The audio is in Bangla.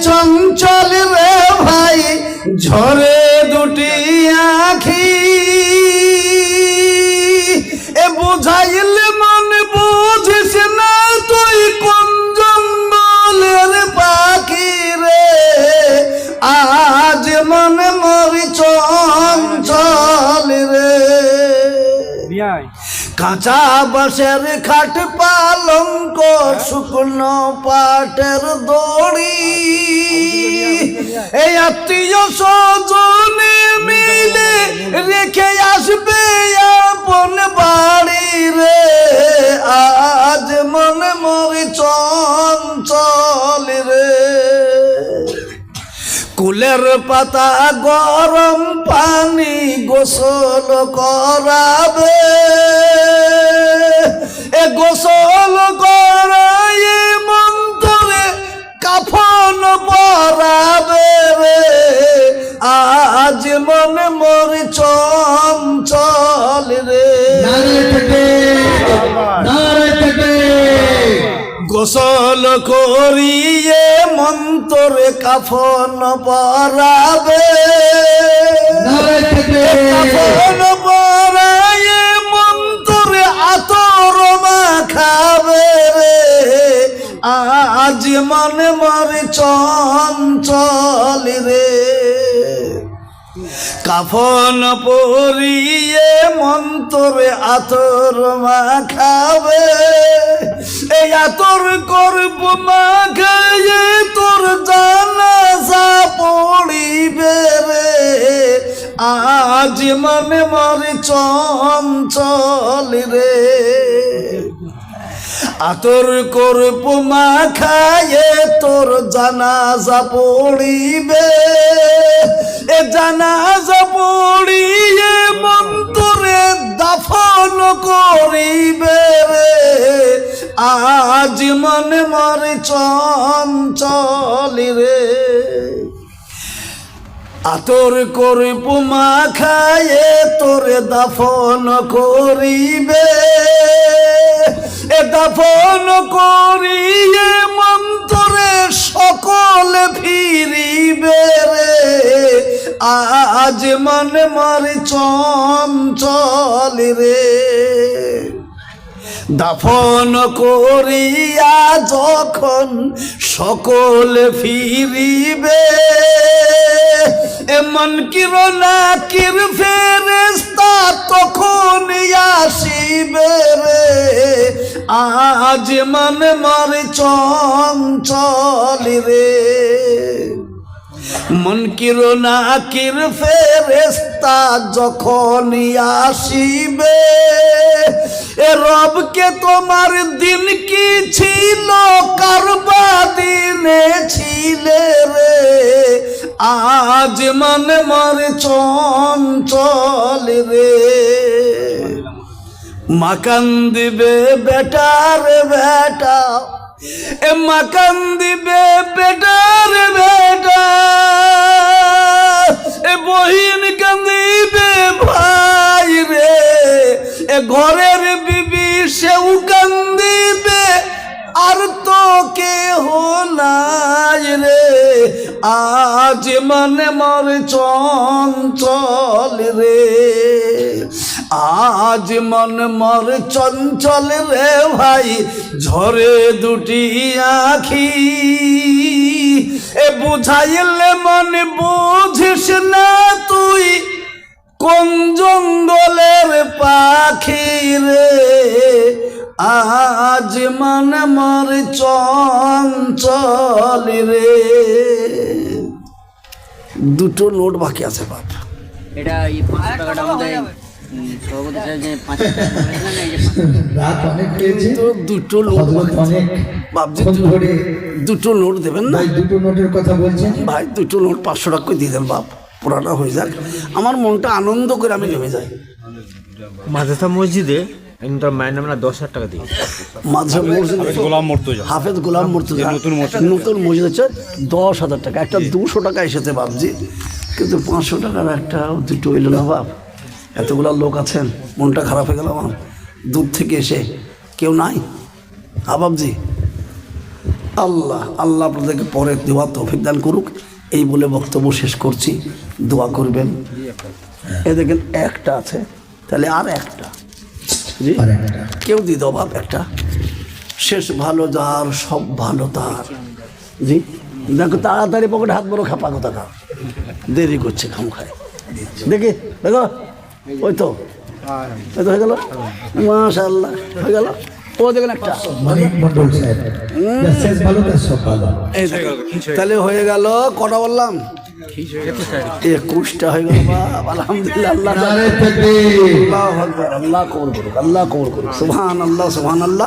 চঞ্চল রে ভাই ঝরে দুটি আখি এ বুঝাইলে মন বুঝিস না তুই কোন জঙ্গলের পাখি রে আজ মন মরি চঞ্চল রে কাঁচা বাঁশের খাট পালঙ্ক শুকনো পাটের দড়ি এই আত্মীয় স্বজনে মিলে রেখে আসবে আপন বাড়ি রে আজ মনে মরি চঞ্চল রে কুলের পাতা গরম পানি গোসল করাবে এ গোসল করায় মন্তরে কাফন পরাবে রে আজ মনে মরি চঞ্চল রে গোসল করিয়ে মন্তরে কাফন পরাবে কাফন পরায়ে মন্তরে আতর মাখাবে রে আজ মনে মরে চঞ্চল রে কাফন পরিয়ে মন্তরে আতর মাখাবে এই আতর করব মাখায়ে তোর জানাজা পড়িবে রে আজ মনে মরে চঞ্চল রে আতর করব মাখায়ে তোর জানাজা পড়িবে এ জানাজা পড়িয়ে মন্তরে দাফন করিবে রে আজ মনে মরে চঞ্চল রে আতর করব মাখায়ে তোরে দাফন করিবে এ দাফন করিয়ে মন্তরে সকল ফিরিবে রে আজ মনে মরে চঞ্চল রে দাফন করিয়া যখন সকল ফিরিবে এমন কিরণাকির ফেরেশতা তখন আসিবে রে আজ মনে মরে চঞ্চল রে মুনকির নাকির ফেরেশতা যখন আসিবে এ রবকে তোমার দিন কি ছিল কারবা দিনে ছিলে রে আজ মনে মরে চঞ্চল রে মাকান দিবে বেটার বেটা এ মাকান দিবে বেটার বেটা এ বহিন কান্দিবে ভাই রে এ ঘরের বিবি সেও কান্দিবে আর তো কেহ নাই রে আজ মনে মরে চঞ্চল রে আজ মন মর চঞ্চল রে ভাই ঝরে দুটি আখি এ বুঝাইলে মন বুঝিস না তুই কোন জঙ্গলের পাখি রে আজ মন মর চঞ্চল রে দুটো নোট বাকি আছে বাপ এটা এই 500 টাকাটা আমাদের দুটো নোট দুটো নোট দেবেন না দুটো নোটের কথা বলছেন ভাই দুটো নোট 500 টাকা করে দিয়ে দেন বাপ পুরাটা হয়ে যাক আমার মনটা আনন্দ করে আমি নেমে যাই মাদ্রাসা মসজিদে তার মায়ের নামে 10,000 টাকা দিই মাদ্রাসা মসজিদ হাফেজ গোলাম মুর্তজা নতুন মসজিদ হচ্ছে 10,000 টাকা একটা 200 টাকা এসেছে বাপজি কিন্তু 500 টাকার একটা দুটো হইল না বাপ এতগুলো লোক আছেন মনটা খারাপ হয়ে গেল আমার দূর থেকে এসে কেউ নাই বাপজি আল্লাহ আল্লাহ আপনাদেরকে পরে দোয়া তৌফিক দান করুক। এই বলে বক্তব্য শেষ করছি, দোয়া করবেন। এ দেখেন একটা আছে, তাহলে আর একটা জি কেউ দি দাও বাপ একটা। শেষ ভালো যার সব ভালো তার। জি দেখো তাড়াতাড়ি পকেটে হাত বড় খাপা কথা খা, দেরি করছে খাম খায়। দেখি দেখো ওই তো হয়ে গেল, মাশাআল্লাহ হয়ে গেল। ও দেখেন একটা মানিক মন্ডল সাহেব, যার শেষ ভালো তার সব ভালো। এই দেখেন, তাহলে হয়ে গেল কটা বললাম? 21টা হয়ে গেল। বাবা আলহামদুলিল্লাহ, আল্লাহ নারে তাকবীর। আল্লাহু আকবার, আল্লাহ কবুল করুক, আল্লাহ কবুল করুক। সুবহানাল্লাহ সুবহানাল্লাহ।